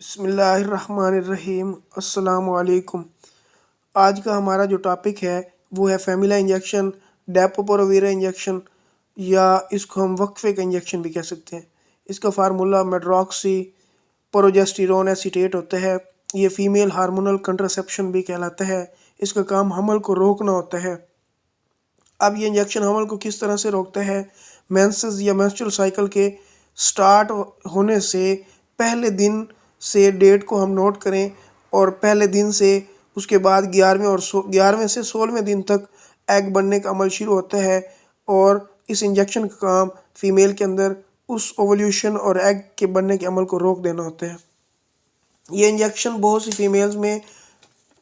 बिस्मिल्लाहिर्रहमानिर्रहीम अस्सलाम वालेकुम। आज का हमारा जो टॉपिक है वो है फैमिला इंजेक्शन, डेपोपोरोवीरा इंजेक्शन या इसको हम वक्फे का इंजेक्शन भी कह सकते हैं। इसका फार्मूला मेड्रॉक्सी प्रोजेस्टेरोन एसीटेट होता है। ये फीमेल हार्मोनल कंट्रासेप्शन भी कहलाता है। इसका काम हमल को रोकना होता है। अब ये इंजेक्शन हमल को किस तरह से रोकता है? मेंसेस या मेंस्ट्रुअल साइकिल के स्टार्ट होने से पहले दिन से डेट को हम नोट करें और पहले दिन से उसके बाद 11वें से 16वें दिन तक एग बनने का अमल शुरू होता है। और इस इंजेक्शन का काम फीमेल के अंदर उस ओवल्यूशन और एग के बनने के अमल को रोक देना होता है। ये इंजेक्शन बहुत सी फीमेल्स में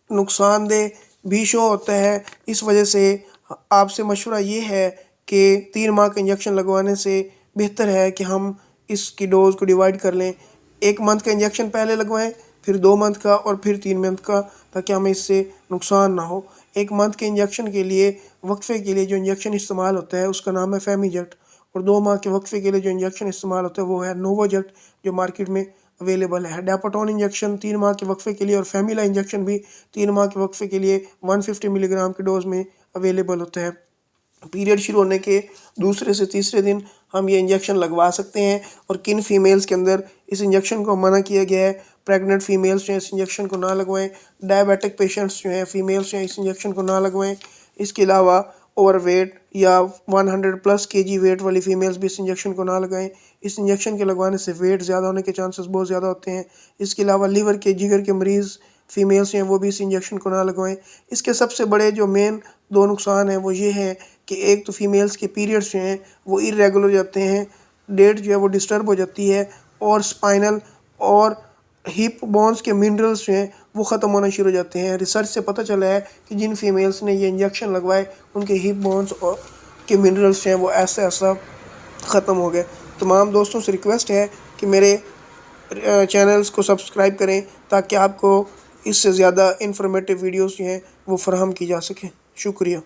नुकसानदेह भी शो होता है। इस वजह से आपसे मशवरा ये है कि 3 माह का इंजेक्शन लगवाने से बेहतर है कि हम इसकी डोज को डिवाइड कर लें। 1 मंथ का इंजेक्शन पहले लगवाएं, फिर 2 मंथ का और फिर 3 मंथ का, ताकि हमें इससे नुकसान ना हो। 1 मंथ के इंजेक्शन के लिए वक्फे के लिए जो इंजेक्शन इस्तेमाल होता है उसका नाम है फेमीजेट, और 2 माह के वक्फे के लिए जो इंजेक्शन इस्तेमाल होता है वो है नोवोजेट, जो मार्केट में अवेलेबल है। डेपोटोन इंजेक्शन 3 माह के वक्फे के लिए और फैमिला इंजेक्शन भी 3 माह के वक्फे के लिए 150 मिलीग्राम के डोज में अवेलेबल होता है। पीरियड शुरू होने के दूसरे से तीसरे दिन हम ये इंजेक्शन लगवा सकते हैं। और किन फीमेल्स के अंदर इस इंजेक्शन को मना किया गया है? प्रेग्नेंट फीमेल्स जो हैं इस इंजेक्शन को ना लगवाएं। डायबिटिक पेशेंट्स जो हैं फीमेल्स जो हैं इस इंजेक्शन को ना लगवाएं। इसके अलावा ओवरवेट या 100+ kg वेट वाली फीमेल्स भी इस इंजेक्शन को ना लगाएं। इस इंजेक्शन के लगवाने से वेट ज़्यादा होने के चांसेस बहुत ज़्यादा होते हैं। इसके अलावा लिवर के जिगर के मरीज़ फीमेल्स हैं वो भी इस इंजेक्शन को ना लगवाएं। इसके सबसे बड़े जो मेन 2 नुकसान हैं वो ये हैं कि एक तो फीमेल्स के पीरियड्स जो हैं वो इरेगुलर हो जाते हैं, डेट जो है वो डिस्टर्ब हो जाती है, और स्पाइनल और हिप बोन्स के मिनरल्स जो हैं वो ख़त्म होना शुरू हो जाते हैं। रिसर्च से पता चला है कि जिन फीमेल्स ने ये इंजेक्शन लगवाए उनके हिप बोन्स और के मिनरल्स जो हैं वो ऐसा ख़त्म हो गए। तमाम दोस्तों से रिक्वेस्ट है कि मेरे चैनल्स को सब्सक्राइब करें ताकि आपको इससे ज़्यादा इंफॉर्मेटिव वीडियोस जो हैं वो फ़राहम की जा सकें। शुक्रिया।